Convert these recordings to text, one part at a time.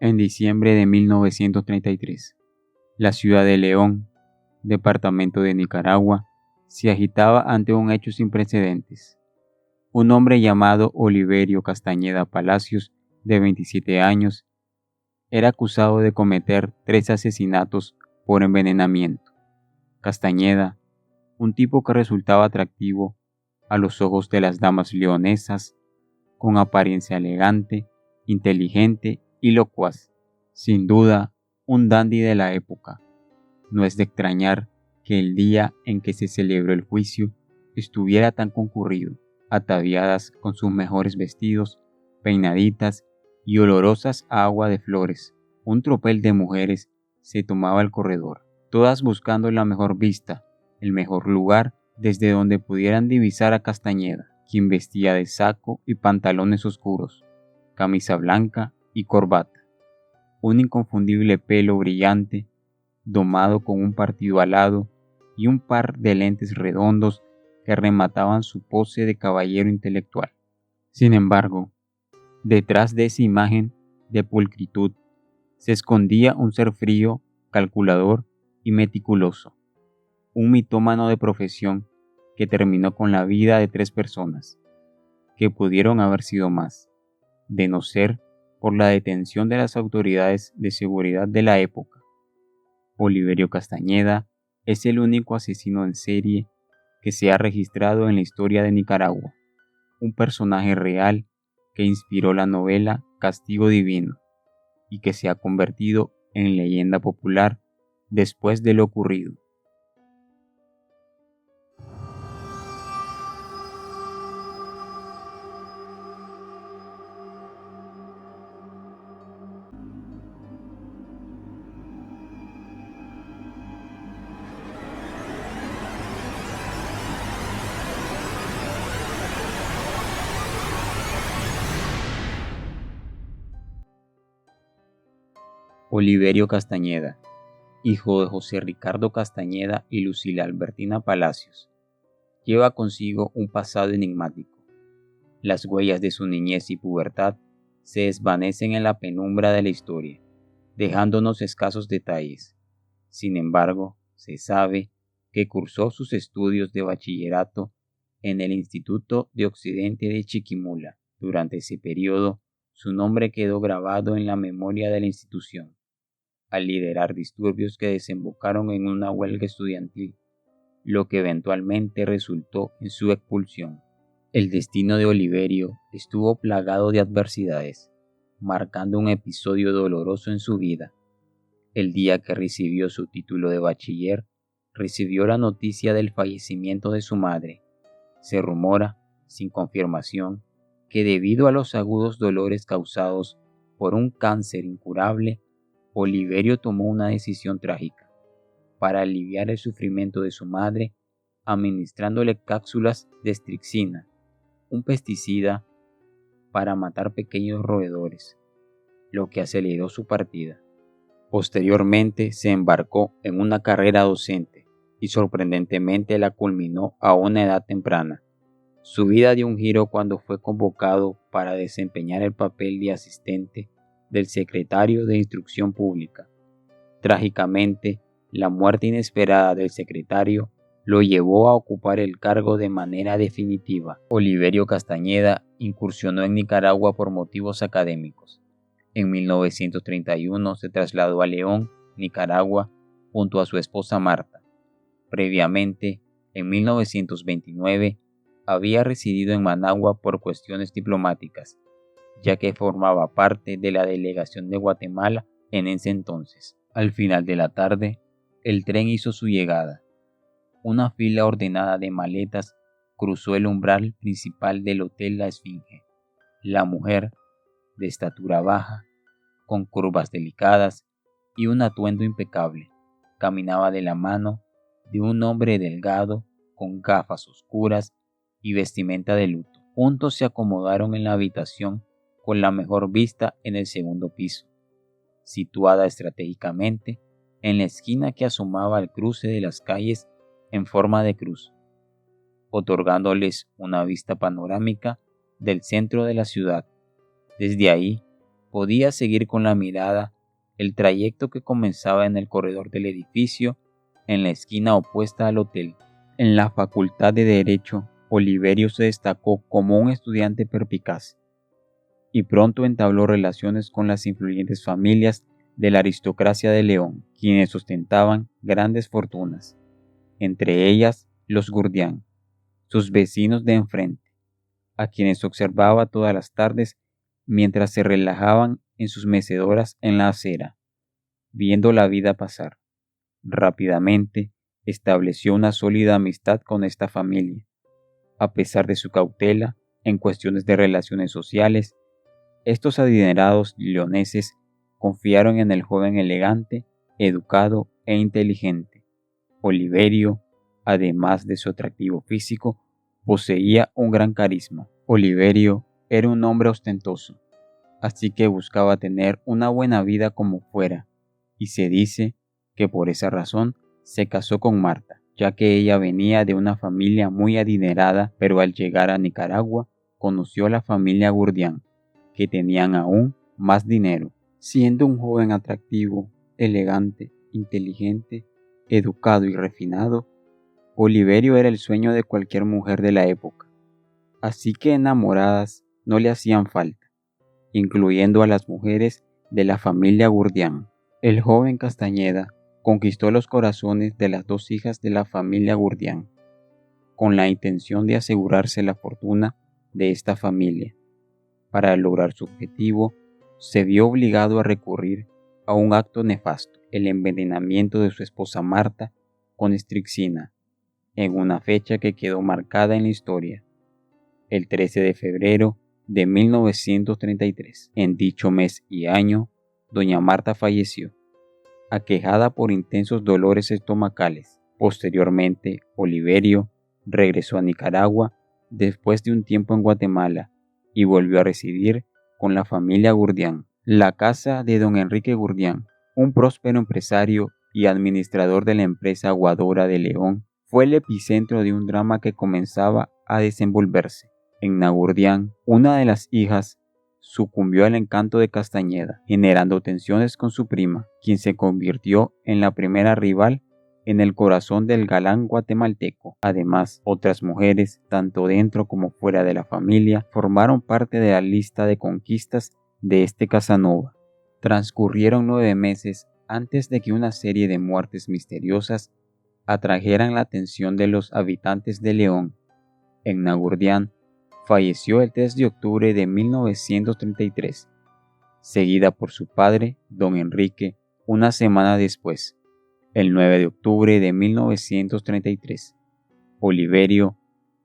En diciembre de 1933, la ciudad de León, departamento de Nicaragua, se agitaba ante un hecho sin precedentes. Un hombre llamado Oliverio Castañeda Palacios, de 27 años, era acusado de cometer 3 asesinatos por envenenamiento. Castañeda, un tipo que resultaba atractivo a los ojos de las damas leonesas, con apariencia elegante, inteligente y locuaz. Sin duda, un dandy de la época. No es de extrañar que el día en que se celebró el juicio estuviera tan concurrido, ataviadas con sus mejores vestidos, peinaditas y olorosas a agua de flores. Un tropel de mujeres se tomaba el corredor, todas buscando la mejor vista, el mejor lugar desde donde pudieran divisar a Castañeda, quien vestía de saco y pantalones oscuros, camisa blanca y corbata, un inconfundible pelo brillante, domado con un partido alado y un par de lentes redondos que remataban su pose de caballero intelectual. Sin embargo, detrás de esa imagen de pulcritud se escondía un ser frío, calculador y meticuloso, un mitómano de profesión que terminó con la vida de 3 personas, que pudieron haber sido más, de no ser por la detención de las autoridades de seguridad de la época. Oliverio Castañeda es el único asesino en serie que se ha registrado en la historia de Nicaragua, un personaje real que inspiró la novela Castigo Divino y que se ha convertido en leyenda popular después de lo ocurrido. Oliverio Castañeda, hijo de José Ricardo Castañeda y Lucila Albertina Palacios, lleva consigo un pasado enigmático. Las huellas de su niñez y pubertad se desvanecen en la penumbra de la historia, dejándonos escasos detalles. Sin embargo, se sabe que cursó sus estudios de bachillerato en el Instituto de Occidente de Chiquimula. Durante ese periodo, su nombre quedó grabado en la memoria de la institución, al liderar disturbios que desembocaron en una huelga estudiantil, lo que eventualmente resultó en su expulsión. El destino de Oliverio estuvo plagado de adversidades, marcando un episodio doloroso en su vida. El día que recibió su título de bachiller, recibió la noticia del fallecimiento de su madre. Se rumora, sin confirmación, que debido a los agudos dolores causados por un cáncer incurable, Oliverio tomó una decisión trágica para aliviar el sufrimiento de su madre, administrándole cápsulas de estricnina, un pesticida para matar pequeños roedores, lo que aceleró su partida. Posteriormente se embarcó en una carrera docente y sorprendentemente la culminó a una edad temprana. Su vida dio un giro cuando fue convocado para desempeñar el papel de asistente del secretario de Instrucción Pública. Trágicamente, la muerte inesperada del secretario lo llevó a ocupar el cargo de manera definitiva. Oliverio Castañeda incursionó en Nicaragua por motivos académicos. En 1931 se trasladó a León, Nicaragua, junto a su esposa Marta. Previamente, en 1929, había residido en Managua por cuestiones diplomáticas, ya que formaba parte de la delegación de Guatemala en ese entonces. Al final de la tarde, el tren hizo su llegada. Una fila ordenada de maletas cruzó el umbral principal del Hotel La Esfinge. La mujer, de estatura baja, con curvas delicadas y un atuendo impecable, caminaba de la mano de un hombre delgado con gafas oscuras y vestimenta de luto. Juntos se acomodaron en la habitación con la mejor vista en el segundo piso, situada estratégicamente en la esquina que asomaba al cruce de las calles en forma de cruz, otorgándoles una vista panorámica del centro de la ciudad. Desde ahí Podía seguir con la mirada el trayecto que comenzaba en el corredor del edificio, en la esquina opuesta al hotel. En la Facultad de Derecho, Oliverio se destacó como un estudiante perspicaz y pronto entabló relaciones con las influyentes familias de la aristocracia de León, quienes ostentaban grandes fortunas, entre ellas los Gurdián, sus vecinos de enfrente, a quienes observaba todas las tardes mientras se relajaban en sus mecedoras en la acera, viendo la vida pasar. Rápidamente estableció una sólida amistad con esta familia. A pesar de su cautela en cuestiones de relaciones sociales, estos adinerados leoneses confiaron en el joven elegante, educado e inteligente. Oliverio, además de su atractivo físico, poseía un gran carisma. Oliverio era un hombre ostentoso, así que buscaba tener una buena vida como fuera, y se dice que por esa razón se casó con Marta, ya que ella venía de una familia muy adinerada, pero al llegar a Nicaragua conoció a la familia Gurdián, que tenían aún más dinero. Siendo un joven atractivo, elegante, inteligente, educado y refinado, Oliverio era el sueño de cualquier mujer de la época, así que enamoradas no le hacían falta, incluyendo a las mujeres de la familia Gurdián. El joven Castañeda conquistó los corazones de las dos hijas de la familia Gurdián, con la intención de asegurarse la fortuna de esta familia. Para lograr su objetivo, se vio obligado a recurrir a un acto nefasto, el envenenamiento de su esposa Marta con estricnina, en una fecha que quedó marcada en la historia, el 13 de febrero de 1933. En dicho mes y año, doña Marta falleció, aquejada por intensos dolores estomacales. Posteriormente, Oliverio regresó a Nicaragua después de un tiempo en Guatemala y volvió a residir con la familia Gurdián. La casa de don Enrique Gurdián, un próspero empresario y administrador de la empresa aguadora de León, fue el epicentro de un drama que comenzaba a desenvolverse. En Nagurdián, una de las hijas sucumbió al encanto de Castañeda, generando tensiones con su prima, quien se convirtió en la primera rival en el corazón del galán guatemalteco. Además, otras mujeres, tanto dentro como fuera de la familia, formaron parte de la lista de conquistas de este Casanova. Transcurrieron 9 meses antes de que una serie de muertes misteriosas atrajeran la atención de los habitantes de León. En Nagurdián falleció el 3 de octubre de 1933, seguida por su padre, don Enrique, una semana después, el 9 de octubre de 1933. Oliverio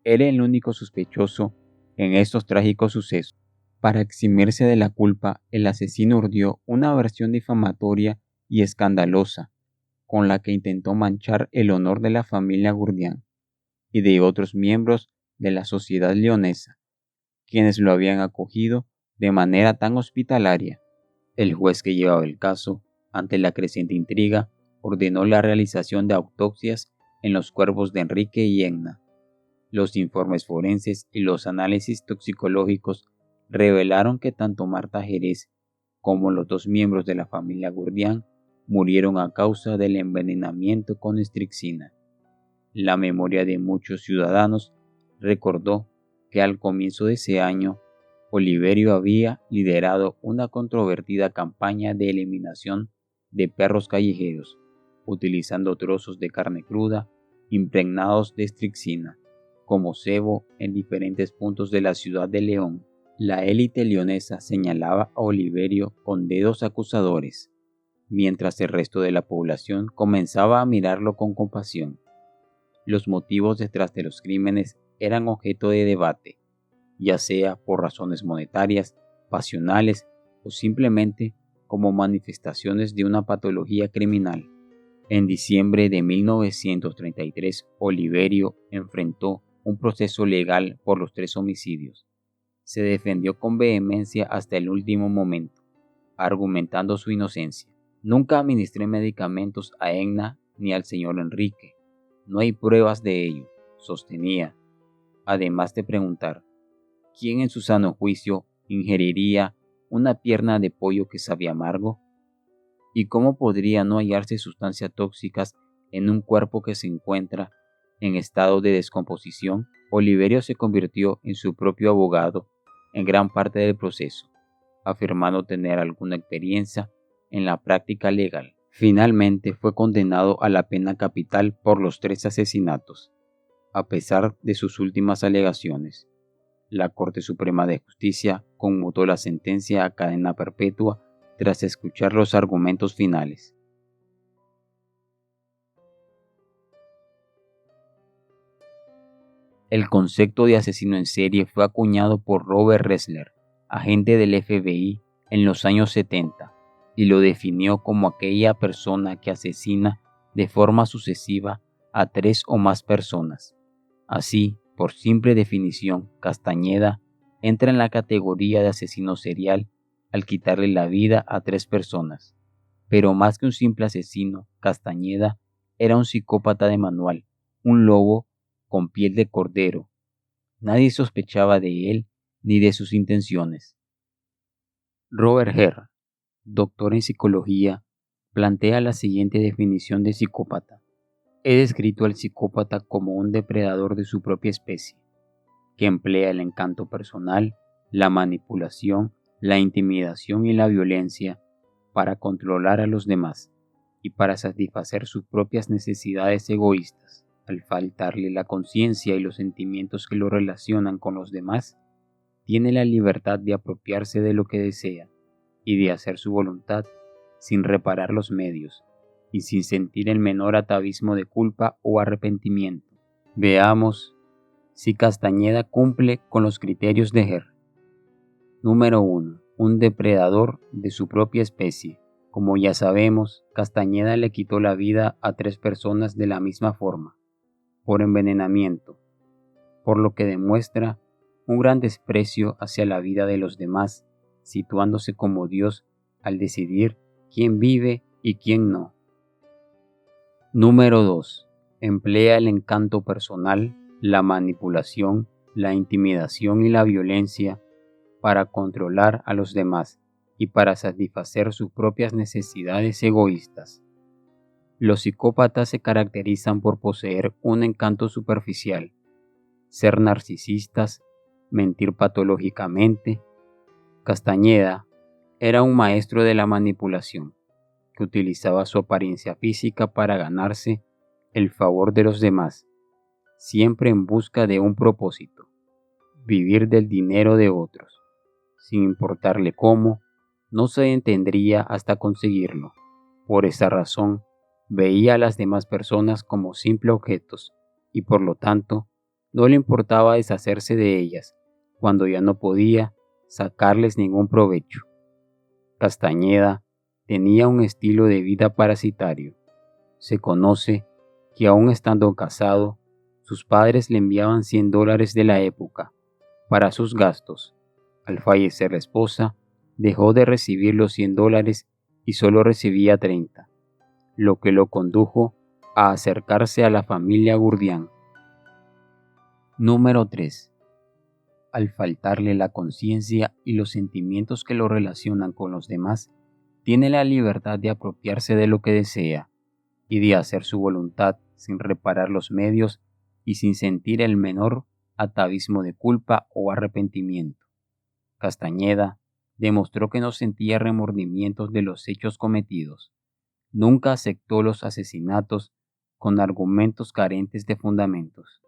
era el único sospechoso en estos trágicos sucesos. Para eximirse de la culpa, el asesino urdió una versión difamatoria y escandalosa, con la que intentó manchar el honor de la familia Gurdián y de otros miembros de la sociedad leonesa, quienes lo habían acogido de manera tan hospitalaria. El juez que llevaba el caso, ante la creciente intriga, ordenó la realización de autopsias en los cuerpos de Enrique y Egna. Los informes forenses y los análisis toxicológicos revelaron que tanto Marta Jerez como los dos miembros de la familia Gurdián murieron a causa del envenenamiento con estricnina. La memoria de muchos ciudadanos recordó que al comienzo de ese año, Oliverio había liderado una controvertida campaña de eliminación de perros callejeros, utilizando trozos de carne cruda impregnados de estricnina como cebo en diferentes puntos de la ciudad de León. La élite leonesa señalaba a Oliverio con dedos acusadores, mientras el resto de la población comenzaba a mirarlo con compasión. Los motivos detrás de los crímenes eran objeto de debate, ya sea por razones monetarias, pasionales o simplemente como manifestaciones de una patología criminal. En diciembre de 1933, Oliverio enfrentó un proceso legal por los 3 homicidios. Se defendió con vehemencia hasta el último momento, argumentando su inocencia. Nunca administré medicamentos a Egna ni al señor Enrique. No hay pruebas de ello, sostenía, además de preguntar, ¿quién en su sano juicio ingeriría una pierna de pollo que sabía amargo? ¿Y cómo podría no hallarse sustancias tóxicas en un cuerpo que se encuentra en estado de descomposición? Oliverio se convirtió en su propio abogado en gran parte del proceso, afirmando tener alguna experiencia en la práctica legal. Finalmente fue condenado a la pena capital por los 3 asesinatos, a pesar de sus últimas alegaciones. La Corte Suprema de Justicia conmutó la sentencia a cadena perpetua tras escuchar los argumentos finales. El concepto de asesino en serie fue acuñado por Robert Ressler, agente del FBI, en los años 70, y lo definió como aquella persona que asesina de forma sucesiva a 3 o más personas. Así, por simple definición, Castañeda entra en la categoría de asesino serial al quitarle la vida a 3 personas. Pero más que un simple asesino, Castañeda era un psicópata de manual, un lobo con piel de cordero. Nadie sospechaba de él ni de sus intenciones. Robert Herr, doctor en psicología, plantea la siguiente definición de psicópata. He descrito al psicópata como un depredador de su propia especie, que emplea el encanto personal, la manipulación, la intimidación y la violencia para controlar a los demás y para satisfacer sus propias necesidades egoístas. Al faltarle la conciencia y los sentimientos que lo relacionan con los demás, tiene la libertad de apropiarse de lo que desea y de hacer su voluntad sin reparar los medios y sin sentir el menor atavismo de culpa o arrepentimiento. Veamos si Castañeda cumple con los criterios de Herr. Número 1. Un depredador de su propia especie. Como ya sabemos, Castañeda le quitó la vida a 3 personas de la misma forma, por envenenamiento, por lo que demuestra un gran desprecio hacia la vida de los demás, situándose como Dios al decidir quién vive y quién no. Número 2. Emplea el encanto personal, la manipulación, la intimidación y la violencia para controlar a los demás y para satisfacer sus propias necesidades egoístas. Los psicópatas se caracterizan por poseer un encanto superficial, ser narcisistas, mentir patológicamente. Castañeda era un maestro de la manipulación, que utilizaba su apariencia física para ganarse el favor de los demás, siempre en busca de un propósito: vivir del dinero de otros, sin importarle cómo. No se detendría hasta conseguirlo. Por esa razón, veía a las demás personas como simples objetos y por lo tanto no le importaba deshacerse de ellas cuando ya no podía sacarles ningún provecho. Castañeda tenía un estilo de vida parasitario. Se conoce que aún estando casado, sus padres le enviaban $100 de la época para sus gastos. Al fallecer la esposa, dejó de recibir los $100 y solo recibía 30, lo que lo condujo a acercarse a la familia Gurdián. Número 3. Al faltarle la conciencia y los sentimientos que lo relacionan con los demás, tiene la libertad de apropiarse de lo que desea y de hacer su voluntad sin reparar los medios y sin sentir el menor atavismo de culpa o arrepentimiento. Castañeda demostró que no sentía remordimientos de los hechos cometidos. Nunca aceptó los asesinatos con argumentos carentes de fundamentos.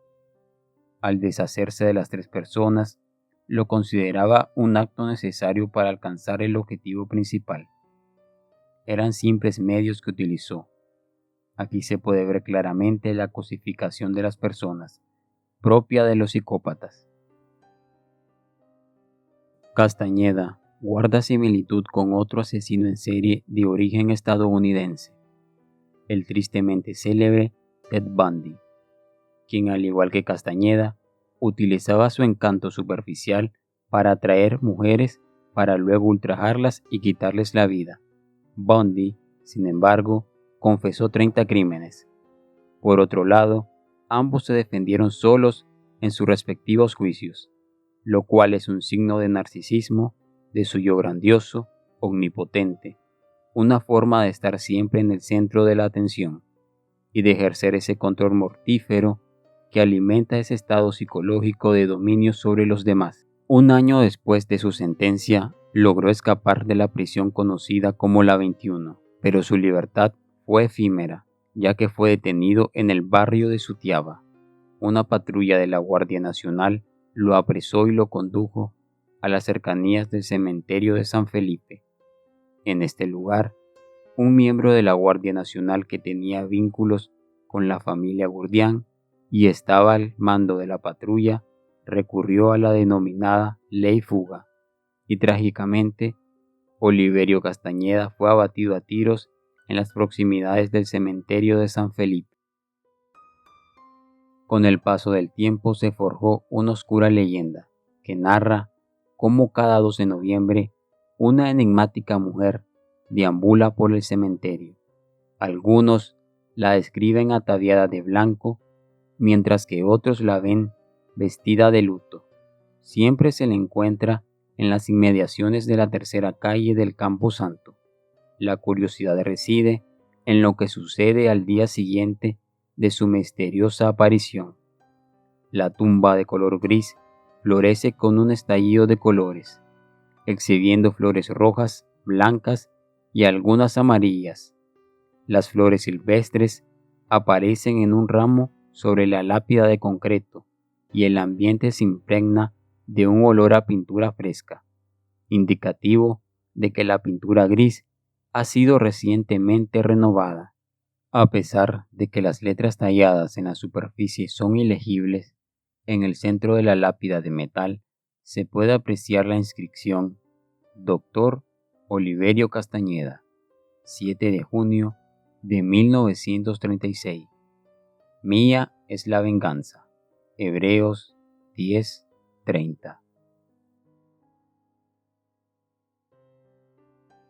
Al deshacerse de las 3 personas, lo consideraba un acto necesario para alcanzar el objetivo principal. Eran simples medios que utilizó. Aquí se puede ver claramente la cosificación de las personas, propia de los psicópatas. Castañeda guarda similitud con otro asesino en serie de origen estadounidense, el tristemente célebre Ted Bundy, quien al igual que Castañeda, utilizaba su encanto superficial para atraer mujeres para luego ultrajarlas y quitarles la vida. Bundy, sin embargo, confesó 30 crímenes. Por otro lado, ambos se defendieron solos en sus respectivos juicios, lo cual es un signo de narcisismo de su yo grandioso, omnipotente, una forma de estar siempre en el centro de la atención y de ejercer ese control mortífero que alimenta ese estado psicológico de dominio sobre los demás. Un año después de su sentencia, logró escapar de la prisión conocida como la 21, pero su libertad fue efímera, ya que fue detenido en el barrio de Sutiaba. Una patrulla de la Guardia Nacional lo apresó y lo condujo a las cercanías del cementerio de San Felipe. En este lugar, un miembro de la Guardia Nacional que tenía vínculos con la familia Gurdián y estaba al mando de la patrulla recurrió a la denominada Ley Fuga, y trágicamente Oliverio Castañeda fue abatido a tiros en las proximidades del cementerio de San Felipe. Con el paso del tiempo se forjó una oscura leyenda que narra cómo cada 12 de noviembre una enigmática mujer deambula por el cementerio. Algunos la describen ataviada de blanco, mientras que otros la ven vestida de luto. Siempre se le encuentra en las inmediaciones de la tercera calle del Campo Santo. La curiosidad reside en lo que sucede al día siguiente de su misteriosa aparición. La tumba de color gris florece con un estallido de colores, exhibiendo flores rojas, blancas y algunas amarillas. Las flores silvestres aparecen en un ramo sobre la lápida de concreto y el ambiente se impregna de un olor a pintura fresca, indicativo de que la pintura gris ha sido recientemente renovada. A pesar de que las letras talladas en la superficie son ilegibles, en el centro de la lápida de metal se puede apreciar la inscripción Dr. Oliverio Castañeda, 7 de junio de 1936. Mía es la venganza. Hebreos 10:30.